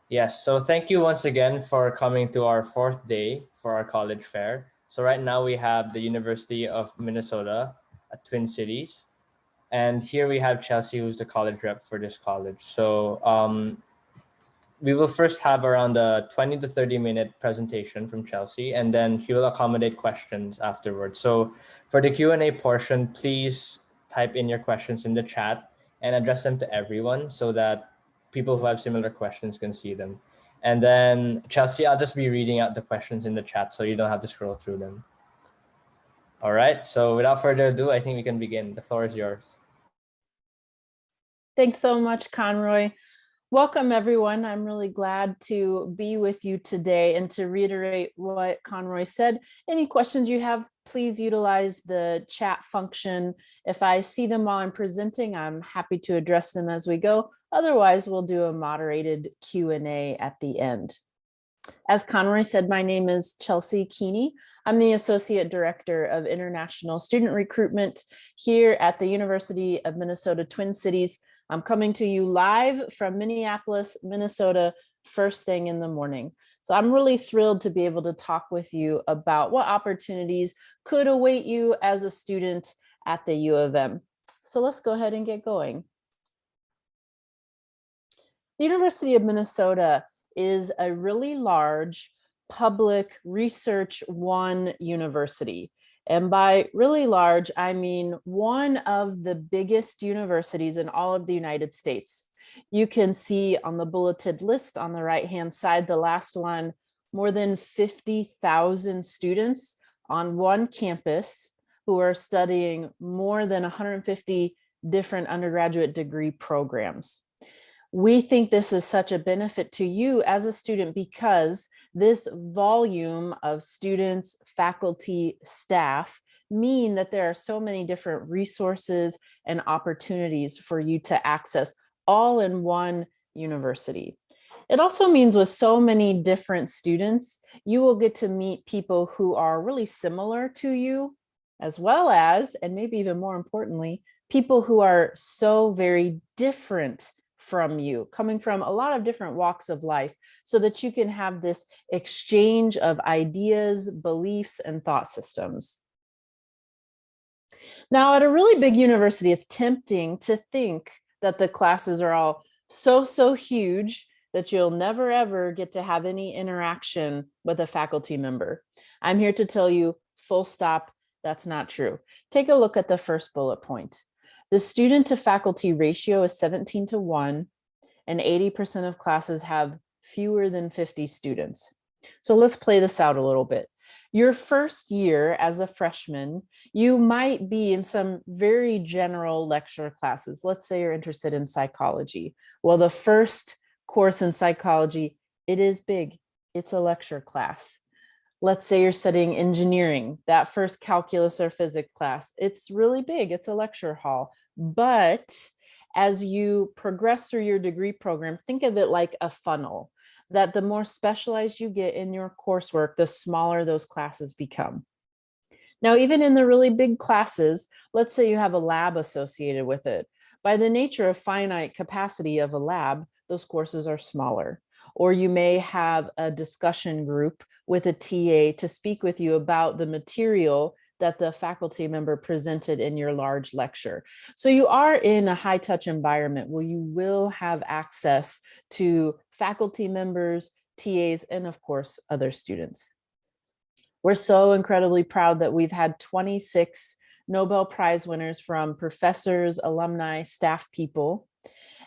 Yes, so thank you once again for coming to our fourth day for our college fair. So right now we have the University of Minnesota at Twin Cities, and here we have Chelsea, who's the college rep for this college. So we will first have around a 20 to 30-minute presentation from Chelsea, and then she will accommodate questions afterwards. So for the Q&A portion, please type in your questions in the chat and address them to everyone so that people who have similar questions can see them. And then Chelsea, I'll just be reading out the questions in the chat so you don't have to scroll through them. All right, so without further ado, I think we can begin. The floor is yours. Thanks so much, Conroy. Welcome, everyone. I'm really glad to be with you today and to reiterate what Conroy said. Any questions you have, please utilize the chat function. If I see them while I'm presenting, I'm happy to address them as we go. Otherwise, we'll do a moderated Q&A at the end. As Conroy said, my name is Chelsea Keeney. I'm the Associate Director of International Student Recruitment here at the University of Minnesota Twin Cities. I'm coming to you live from Minneapolis, Minnesota, first thing in the morning. So I'm really thrilled to be able to talk with you about what opportunities could await you as a student at the U of M. So let's go ahead and get going. The University of Minnesota is a really large public research one university. And by really large, I mean one of the biggest universities in all of the United States. You can see on the bulleted list on the right-hand side, the last one, more than 50,000 students on one campus who are studying more than 150 different undergraduate degree programs. We think this is such a benefit to you as a student because this volume of students, faculty, staff mean that there are so many different resources and opportunities for you to access all in one university. It also means with so many different students, you will get to meet people who are really similar to you, as well as, and maybe even more importantly, people who are so very different from you, coming from a lot of different walks of life, so that you can have this exchange of ideas, beliefs, and thought systems. Now, at a really big university, it's tempting to think that the classes are all so huge that you'll never ever get to have any interaction with a faculty member. I'm here to tell you, full stop, that's not true. Take a look at the first bullet point. The student to faculty ratio is 17 to 1, and 80% of classes have fewer than 50 students. So let's play this out a little bit. Your first year as a freshman, you might be in some very general lecture classes. Let's say you're interested in psychology. Well, the first course in psychology, it is big. It's a lecture class. Let's say you're studying engineering, that first calculus or physics class, it's really big, it's a lecture hall. But as you progress through your degree program, think of it like a funnel, that the more specialized you get in your coursework, the smaller those classes become. Now, even in the really big classes, let's say you have a lab associated with it. By the nature of finite capacity of a lab, those courses are smaller. Or you may have a discussion group with a TA to speak with you about the material that the faculty member presented in your large lecture. So you are in a high touch environment where you will have access to faculty members, TAs, and of course, other students. We're so incredibly proud that we've had 26 Nobel Prize winners from professors, alumni, staff people.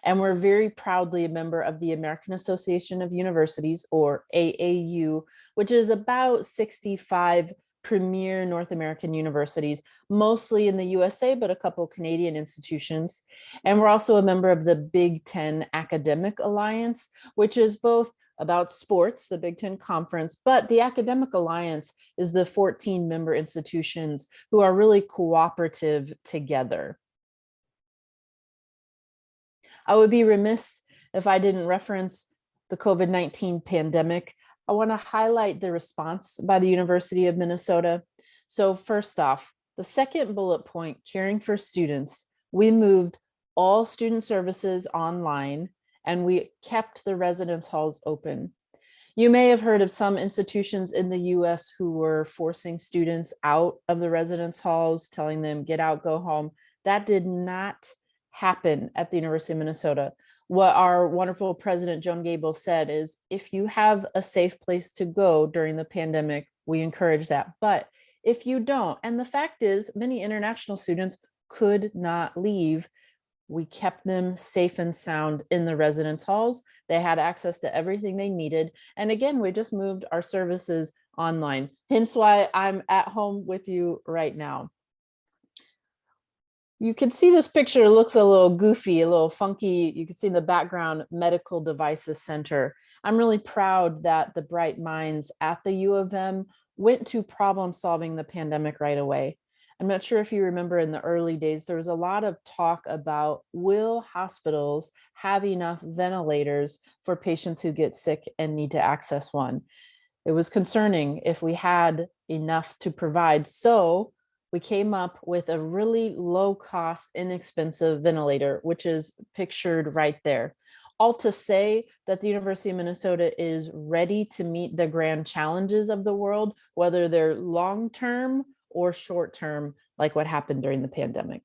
And we're very proudly a member of the American Association of Universities, or AAU, which is about 65 premier North American universities, mostly in the USA, but a couple Canadian institutions. And we're also a member of the Big Ten Academic Alliance, which is both about sports, the Big Ten Conference, but the Academic Alliance is the 14 member institutions who are really cooperative together. I would be remiss if I didn't reference the COVID-19 pandemic. I want to highlight the response by the University of Minnesota. So first off, the second bullet point, caring for students, we moved all student services online and we kept the residence halls open. You may have heard of some institutions in the US who were forcing students out of the residence halls, telling them, get out, go home. That did not happen at the University of Minnesota. What our wonderful president, Joan Gable, said is, if you have a safe place to go during the pandemic, we encourage that. But if you don't, and the fact is, many international students could not leave, we kept them safe and sound in the residence halls. They had access to everything they needed. And again, we just moved our services online, hence why I'm at home with you right now. You can see this picture looks a little goofy, a little funky. You can see in the background, Medical Devices Center. I'm really proud that the bright minds at the U of M went to problem solving the pandemic right away. I'm not sure if you remember in the early days, there was a lot of talk about, will hospitals have enough ventilators for patients who get sick and need to access one? It was concerning if we had enough to provide. So we came up with a really low cost, inexpensive ventilator, which is pictured right there. All to say that the University of Minnesota is ready to meet the grand challenges of the world, whether they're long-term or short-term, like what happened during the pandemic.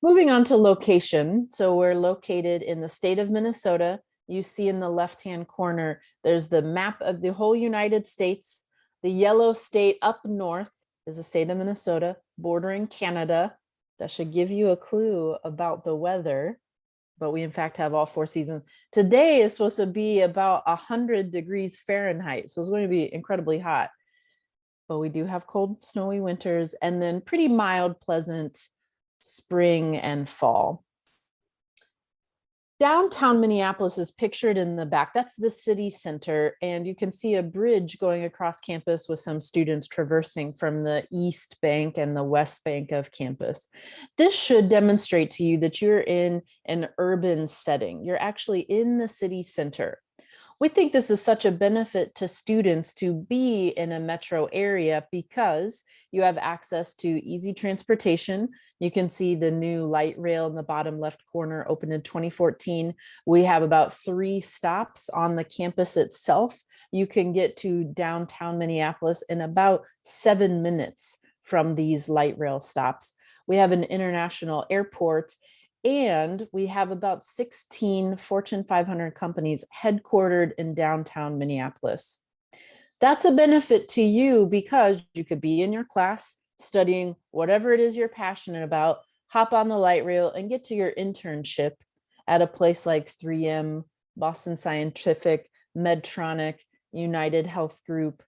Moving on to location. So we're located in the state of Minnesota. You see in the left-hand corner, there's the map of the whole United States. The yellow state up north is the state of Minnesota, bordering Canada. That should give you a clue about the weather, but we in fact have all 4 seasons. Today is supposed to be about 100 degrees Fahrenheit, so it's going to be incredibly hot. But we do have cold, snowy winters, and then pretty mild, pleasant spring and fall. Downtown Minneapolis is pictured in the back. That's the city center, and you can see a bridge going across campus with some students traversing from the east bank and the west bank of campus. This should demonstrate to you that you're in an urban setting. You're actually in the city center. We think this is such a benefit to students to be in a metro area because you have access to easy transportation. You can see the new light rail in the bottom left corner, opened in 2014. We have about 3 stops on the campus itself. You can get to downtown Minneapolis in about 7 minutes from these light rail stops. We have an international airport, and we have about 16 Fortune 500 companies headquartered in downtown Minneapolis. That's a benefit to you because you could be in your class studying whatever it is you're passionate about, hop on the light rail and get to your internship at a place like 3M, Boston Scientific, Medtronic, United Health Group.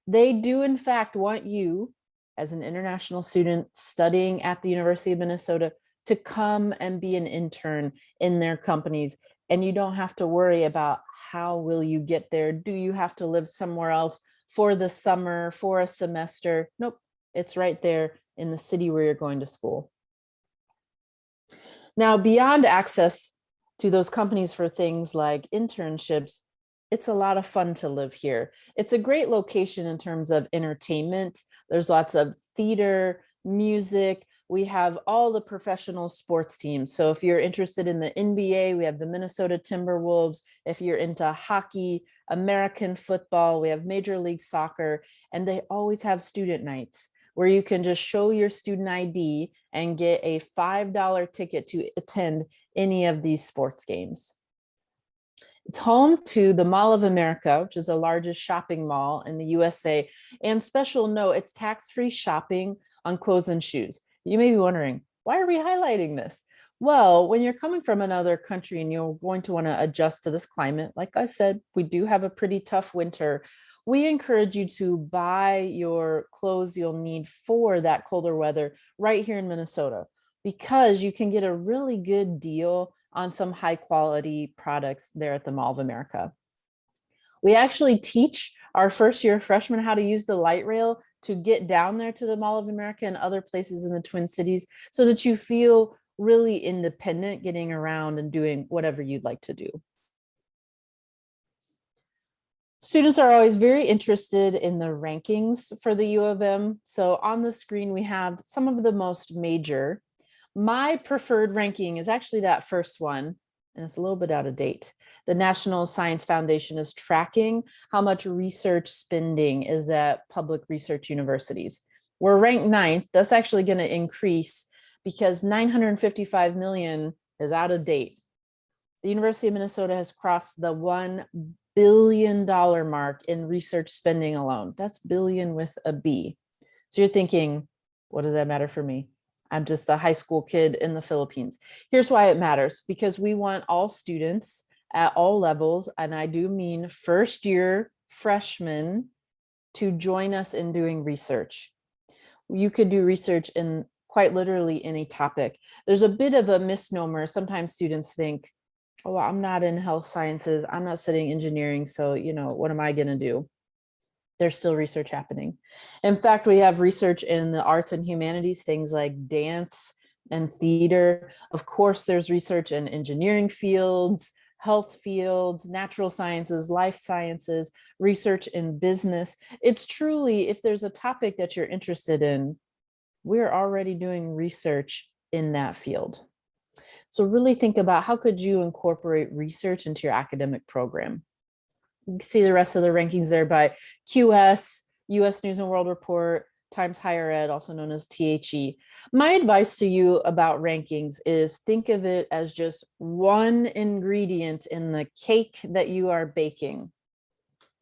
They do in fact want you as an international student studying at the University of Minnesota to come and be an intern in their companies. And you don't have to worry about how will you get there? Do you have to live somewhere else for the summer, for a semester? Nope, it's right there in the city where you're going to school. Now, beyond access to those companies for things like internships, it's a lot of fun to live here. It's a great location in terms of entertainment. There's lots of theater, music. We have all the professional sports teams. So if you're interested in the NBA, we have the Minnesota Timberwolves. If you're into hockey, American football, we have Major League Soccer, and they always have student nights where you can just show your student ID and get a $5 ticket to attend any of these sports games. It's home to the Mall of America, which is the largest shopping mall in the USA. And special note, it's tax-free shopping on clothes and shoes. You may be wondering, why are we highlighting this? Well, when you're coming from another country and you're going to want to adjust to this climate, like I said, we do have a pretty tough winter. We encourage you to buy your clothes you'll need for that colder weather right here in Minnesota, because you can get a really good deal on some high quality products there at the Mall of America. We actually teach our first year freshmen how to use the light rail to get down there to the Mall of America and other places in the Twin Cities so that you feel really independent getting around and doing whatever you'd like to do. Students are always very interested in the rankings for the U of M. So on the screen, we have some of the most major. My preferred ranking is actually that first one, and it's a little bit out of date. The National Science Foundation is tracking how much research spending is at public research universities. We're ranked 9th. That's actually going to increase because 955 million is out of date. The University of Minnesota has crossed the $1 billion mark in research spending alone. That's billion with a B. So you're thinking, what does that matter for me? I'm just a high school kid in the Philippines. Here's why it matters, because we want all students at all levels, and I do mean first year freshmen, to join us in doing research. You could do research in quite literally any topic. There's a bit of a misnomer. Sometimes students think, oh, I'm not in health sciences, I'm not studying engineering, so, what am I going to do? There's still research happening. In fact, we have research in the arts and humanities, things like dance and theater. Of course, there's research in engineering fields, health fields, natural sciences, life sciences, research in business. It's truly, if there's a topic that you're interested in, we're already doing research in that field. So really think about how could you incorporate research into your academic program. You can see the rest of the rankings there by QS, US News and World Report, Times Higher Ed, also known as THE. My advice to you about rankings is think of it as just one ingredient in the cake that you are baking.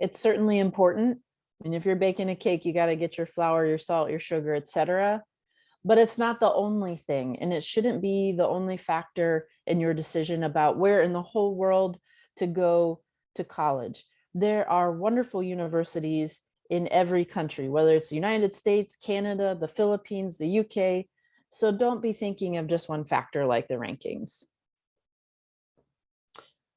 It's certainly important. And if you're baking a cake, you got to get your flour, your salt, your sugar, etc. But it's not the only thing, and it shouldn't be the only factor in your decision about where in the whole world to go to college. There are wonderful universities in every country, whether it's the United States, Canada, the Philippines, the UK. So don't be thinking of just one factor like the rankings.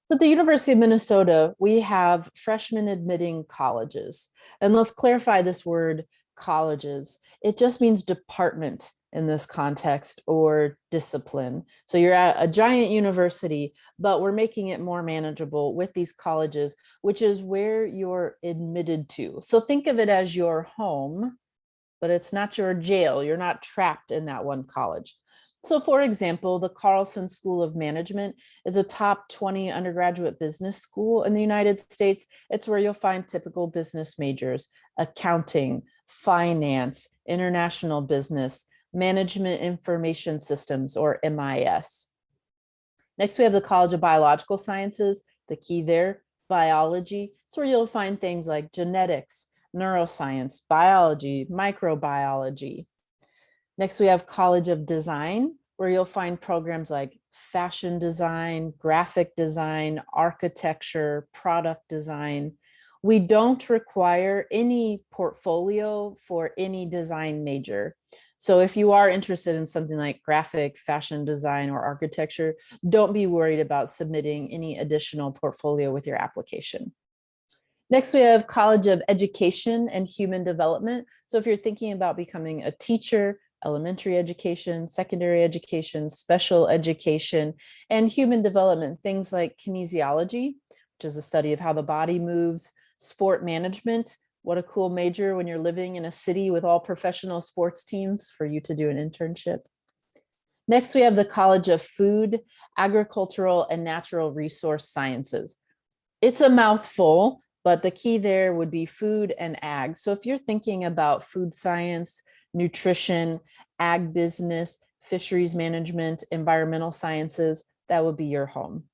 So at the University of Minnesota, we have freshman admitting colleges. And let's clarify this word colleges. It just means department in this context, or discipline. So you're at a giant university, but we're making it more manageable with these colleges, which is where you're admitted to. So think of it as your home, but it's not your jail. You're not trapped in that one college. So for example, the Carlson School of Management is a top 20 undergraduate business school in the United States. It's where you'll find typical business majors: accounting, finance, international business, management information systems, or MIS. Next, we have the College of Biological Sciences. The key there, biology. It's where you'll find things like genetics, neuroscience, biology, microbiology. Next, we have College of Design, where you'll find programs like fashion design, graphic design, architecture, product design. We don't require any portfolio for any design major. So if you are interested in something like graphic, fashion design, or architecture, don't be worried about submitting any additional portfolio with your application. Next, we have College of Education and Human Development. So if you're thinking about becoming a teacher, elementary education, secondary education, special education, and human development, things like kinesiology, which is the study of how the body moves, sport management. What a cool major when you're living in a city with all professional sports teams for you to do an internship. Next, we have the College of Food, Agricultural, and Natural Resource Sciences. It's a mouthful, but the key there would be food and ag. So if you're thinking about food science, nutrition, ag business, fisheries management, environmental sciences, that would be your home.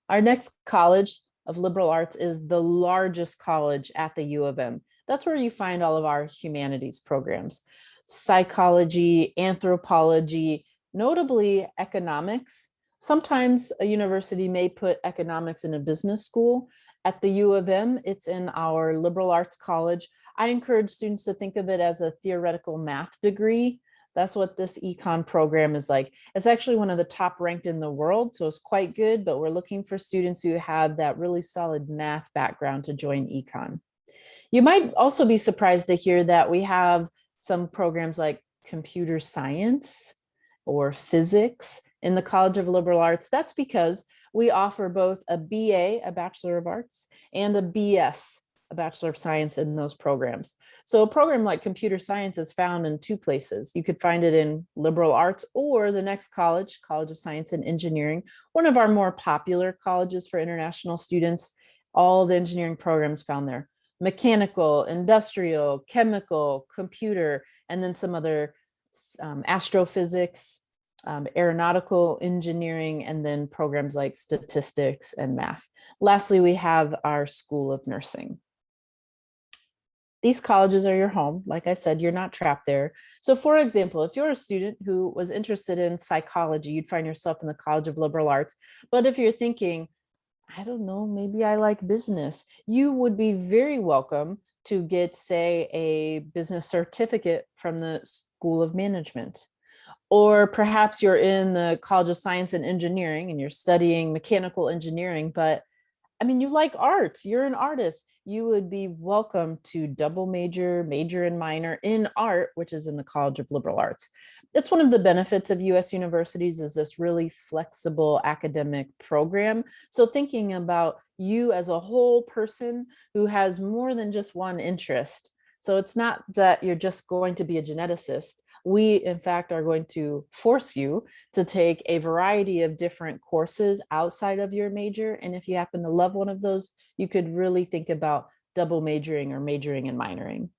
Our next college of liberal arts is the largest college at the U of M. That's where you find all of our humanities programs: psychology, anthropology, notably economics. Sometimes a university may put economics in a business school. At the U of M, it's in our liberal arts college. I encourage students to think of it as a theoretical math degree. That's what this econ program is like. It's actually one of the top ranked in the world, so it's quite good, but we're looking for students who have that really solid math background to join econ. You might also be surprised to hear that we have some programs like computer science or physics in the College of Liberal Arts. That's because we offer both a BA, a Bachelor of Arts, and a BS, a Bachelor of Science in those programs. So a program like computer science is found in two places. You could find it in liberal arts or the next college, College of Science and Engineering, one of our more popular colleges for international students. All the engineering programs found there: mechanical, industrial, chemical, computer, and then some other astrophysics, aeronautical engineering, and then programs like statistics and math. Lastly, we have our School of Nursing. These colleges are your home. Like I said, you're not trapped there. So for example, if you're a student who was interested in psychology, you'd find yourself in the College of Liberal Arts. But if you're thinking, I don't know, maybe I like business, you would be very welcome to get, say, a business certificate from the School of Management. Or perhaps you're in the College of Science and Engineering and you're studying mechanical engineering, but I mean, you like art, you're an artist. You would be welcome to double major, major and minor in art, which is in the College of Liberal Arts. It's one of the benefits of US universities is this really flexible academic program. So thinking about you as a whole person who has more than just one interest. So it's not that you're just going to be a geneticist. We, in fact, are going to force you to take a variety of different courses outside of your major. And if you happen to love one of those, you could really think about double majoring or majoring and minoring.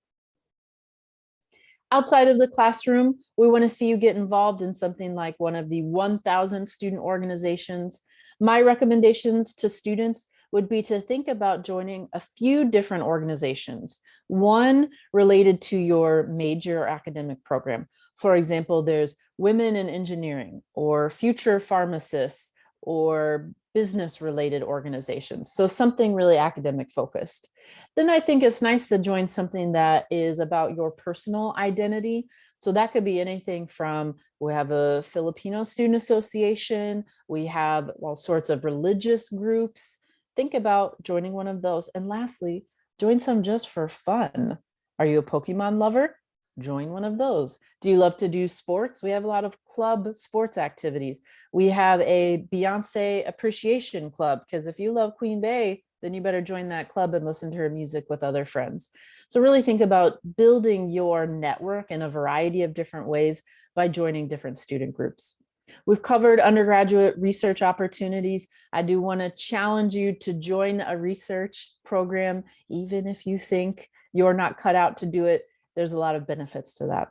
Outside of the classroom, we want to see you get involved in something like one of the 1,000 student organizations. My recommendations to students would be to think about joining a few different organizations, one related to your major academic program. For example, there's Women in Engineering or Future Pharmacists or business related organizations. So something really academic focused. Then I think it's nice to join something that is about your personal identity. So that could be anything from, we have a Filipino Student Association, we have all sorts of religious groups. Think about joining one of those. And lastly, join some just for fun. Are you a Pokemon lover? Join one of those. Do you love to do sports? We have a lot of club sports activities. We have a Beyonce appreciation club, because if you love Queen Bey, then you better join that club and listen to her music with other friends. So really think about building your network in a variety of different ways by joining different student groups. We've covered undergraduate research opportunities. I do want to challenge you to join a research program, even if you think you're not cut out to do it. There's a lot of benefits to that.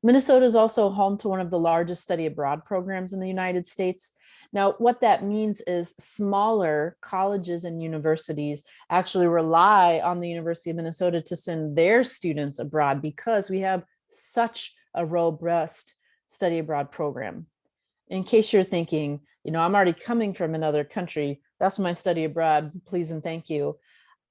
Minnesota is also home to one of the largest study abroad programs in the United States. Now, what that means is smaller colleges and universities actually rely on the University of Minnesota to send their students abroad because we have such a robust study abroad program. In case you're thinking, I'm already coming from another country, that's my study abroad, please and thank you.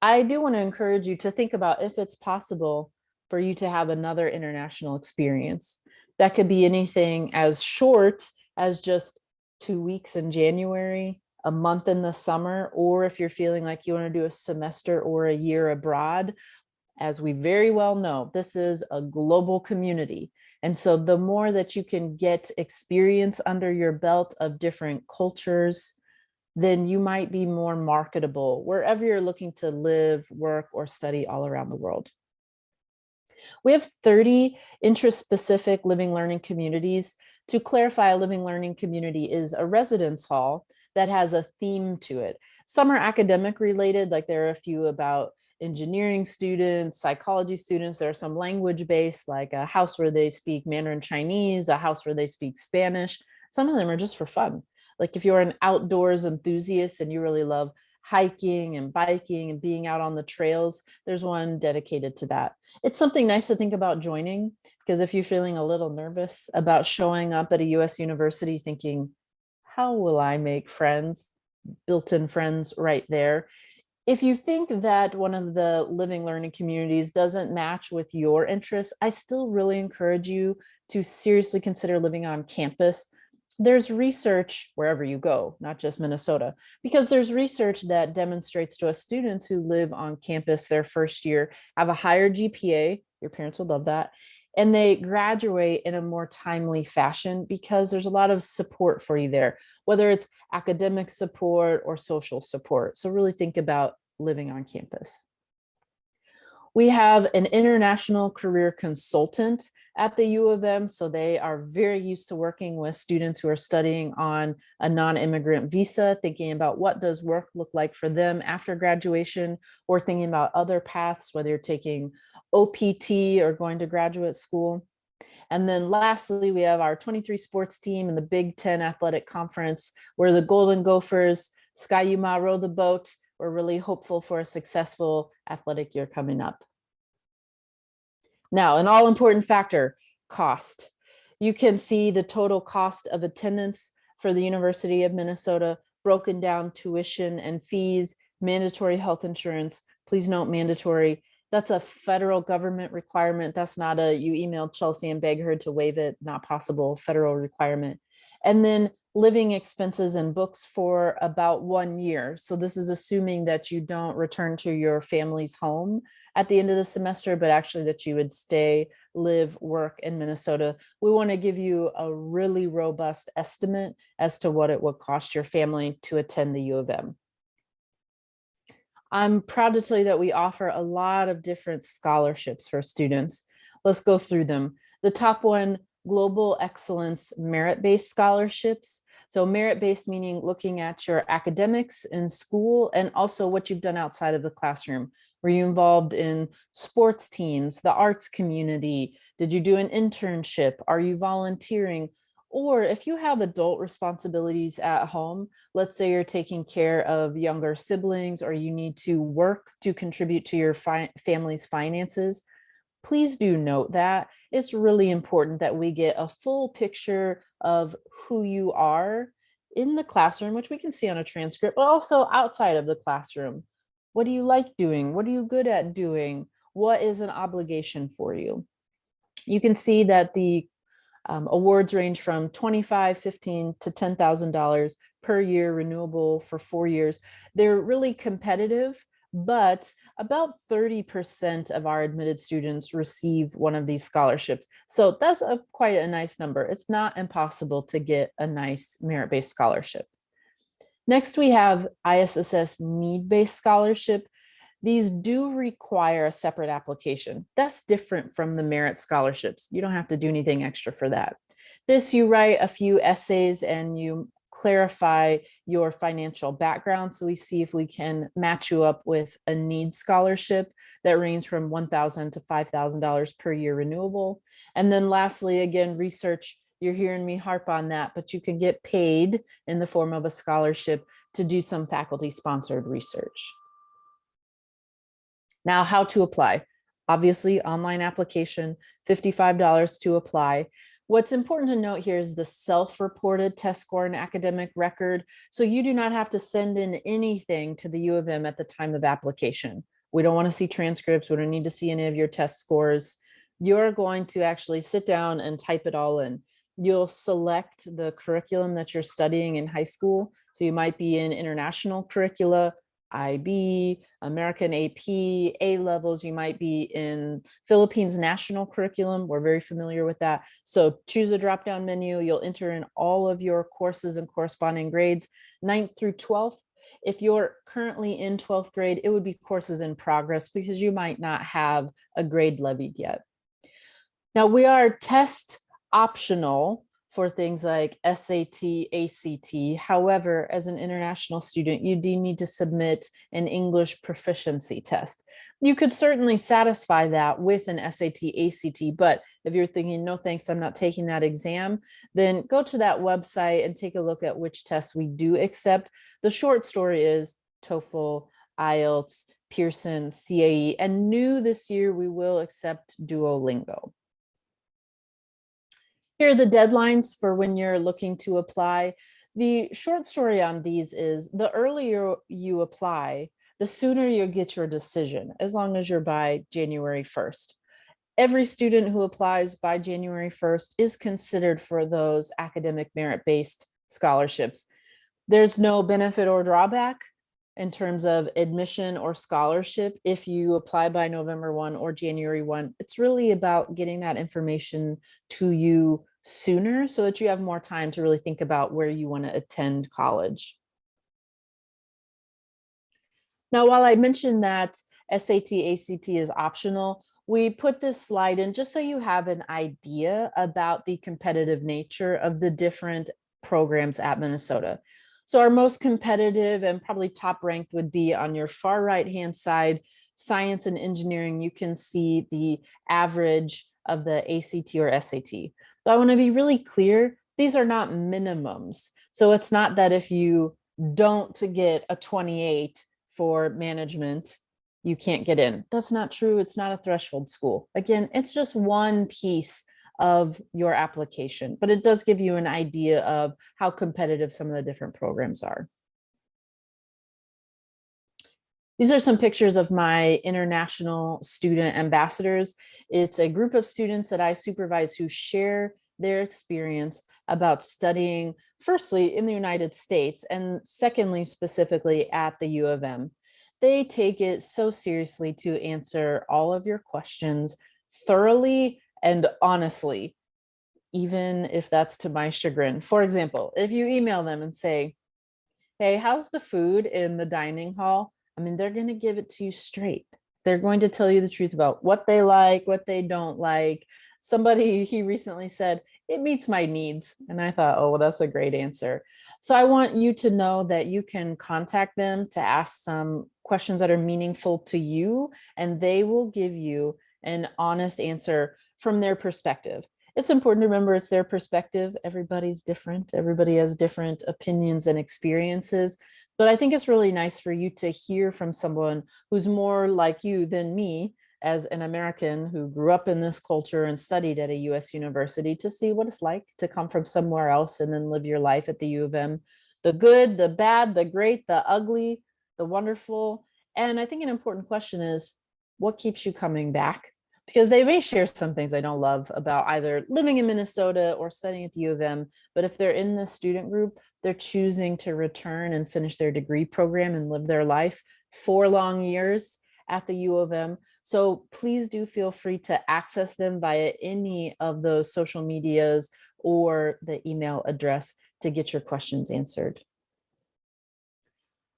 I do want to encourage you to think about if it's possible for you to have another international experience. That could be anything as short as just 2 weeks in January, a month in the summer, or if you're feeling like you want to do a semester or a year abroad. As we very well know, this is a global community. And so the more that you can get experience under your belt of different cultures, then you might be more marketable wherever you're looking to live, work, or study all around the world. We have 30 interest-specific living learning communities. To clarify, a living learning community is a residence hall that has a theme to it. Some are academic related, like there are a few about engineering students, psychology students. There are some language-based, like a house where they speak Mandarin Chinese, a house where they speak Spanish. Some of them are just for fun. Like if you're an outdoors enthusiast and you really love hiking and biking and being out on the trails, there's one dedicated to that. It's something nice to think about joining, because if you're feeling a little nervous about showing up at a US university thinking, how will I make friends? Built-in friends right there. If you think that one of the living learning communities doesn't match with your interests, I still really encourage you to seriously consider living on campus. There's research wherever you go, not just Minnesota, because there's research that demonstrates to us students who live on campus their first year have a higher GPA, your parents would love that, and they graduate in a more timely fashion because there's a lot of support for you there, whether it's academic support or social support. So really think about living on campus. We have an international career consultant at the U of M, so they are very used to working with students who are studying on a non-immigrant visa, thinking about what does work look like for them after graduation, or thinking about other paths, whether you're taking OPT or going to graduate school. And then lastly, we have our 23 sports team in the Big Ten Athletic Conference, where the Golden Gophers, Sky Yuma row the boat. We're really hopeful for a successful athletic year coming up. Now, an all important factor, cost. You can see the total cost of attendance for the University of Minnesota, broken down tuition and fees, mandatory health insurance. Please note mandatory. That's a federal government requirement. That's not a, you emailed Chelsea and beg her to waive it, not possible, federal requirement. And then living expenses and books for about 1 year. So this is assuming that you don't return to your family's home at the end of the semester, but actually that you would stay, live, work in Minnesota. We want to give you a really robust estimate as to what it would cost your family to attend the U of M. I'm proud to tell you that we offer a lot of different scholarships for students. Let's go through them. The top one, Global Excellence Merit-Based Scholarships. So merit-based meaning looking at your academics in school and also what you've done outside of the classroom. Were you involved in sports teams, the arts community? Did you do an internship? Are you volunteering? Or if you have adult responsibilities at home, let's say you're taking care of younger siblings or you need to work to contribute to your family's finances, please do note that it's really important that we get a full picture of who you are in the classroom, which we can see on a transcript, but also outside of the classroom. What do you like doing? What are you good at doing? What is an obligation for you? You can see that the awards range from $25, $15 to $10,000 per year, renewable for 4 years. They're really competitive, but about 30% of our admitted students receive one of these scholarships. So that's quite a nice number. It's not impossible to get a nice merit-based scholarship. Next, we have ISSS need-based scholarship. These do require a separate application. That's different from the merit scholarships. You don't have to do anything extra for that. This, you write a few essays and you clarify your financial background. So we see if we can match you up with a need scholarship that ranges from $1,000 to $5,000 per year renewable. And then lastly, again, research. You're hearing me harp on that, but you can get paid in the form of a scholarship to do some faculty sponsored research. Now, how to apply. Obviously, online application, $55 to apply. What's important to note here is the self-reported test score and academic record. So you do not have to send in anything to the U of M at the time of application. We don't want to see transcripts. We don't need to see any of your test scores. You're going to actually sit down and type it all in. You'll select the curriculum that you're studying in high school. So you might be in international curricula, IB, American AP, A-levels, you might be in Philippines national curriculum. We're very familiar with that. So choose a drop-down menu. You'll enter in all of your courses and corresponding grades, 9th through 12th. If you're currently in 12th grade, it would be courses in progress because you might not have a grade levied yet. Now we are test optional for things like SAT, ACT. However, as an international student, you do need to submit an English proficiency test. You could certainly satisfy that with an SAT, ACT, but if you're thinking, no thanks, I'm not taking that exam, then go to that website and take a look at which tests we do accept. The short story is TOEFL, IELTS, Pearson, CAE, and new this year, we will accept Duolingo. Here are the deadlines for when you're looking to apply. The short story on these is the earlier you apply, the sooner you get your decision, as long as you're by January 1st. Every student who applies by January 1st is considered for those academic merit-based scholarships. There's no benefit or drawback in terms of admission or scholarship if you apply by November 1 or January 1. It's really about getting that information to you sooner so that you have more time to really think about where you want to attend college. Now, while I mentioned that SAT, ACT is optional. We put this slide in just so you have an idea about the competitive nature of the different programs at Minnesota. So our most competitive and probably top ranked would be on your far right-hand side, science and engineering. You can see the average of the ACT or SAT. But I want to be really clear, these are not minimums. So it's not that if you don't get a 28 for management, you can't get in. That's not true. It's not a threshold school. Again, it's just one piece of your application, but it does give you an idea of how competitive some of the different programs are. These are some pictures of my international student ambassadors. It's a group of students that I supervise who share their experience about studying, firstly, in the United States, and secondly, specifically at the U of M. They take it so seriously to answer all of your questions thoroughly and honestly, even if that's to my chagrin. For example, if you email them and say, hey, how's the food in the dining hall? I mean, they're going to give it to you straight. They're going to tell you the truth about what they like, what they don't like. Somebody, he recently said, it meets my needs. And I thought, oh, well, that's a great answer. So I want you to know that you can contact them to ask some questions that are meaningful to you, and they will give you an honest answer from their perspective. It's important to remember it's their perspective. Everybody's different. Everybody has different opinions and experiences. But I think it's really nice for you to hear from someone who's more like you than me as an American who grew up in this culture and studied at a US university, to see what it's like to come from somewhere else and then live your life at the U of M. The good, the bad, the great, the ugly, the wonderful. And I think an important question is, what keeps you coming back? Because they may share some things I don't love about either living in Minnesota or studying at the U of M. But if they're in the student group, they're choosing to return and finish their degree program and live their life 4 long years at the U of M. So please do feel free to access them via any of those social medias or the email address to get your questions answered.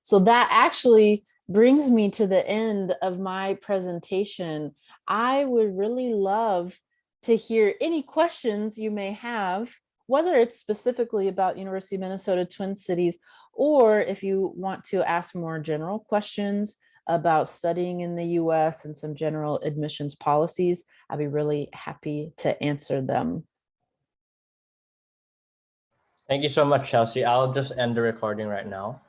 So that actually brings me to the end of my presentation. I would really love to hear any questions you may have, whether it's specifically about University of Minnesota Twin Cities, or if you want to ask more general questions about studying in the US and some general admissions policies, I'd be really happy to answer them. Thank you so much, Chelsea. I'll just end the recording right now.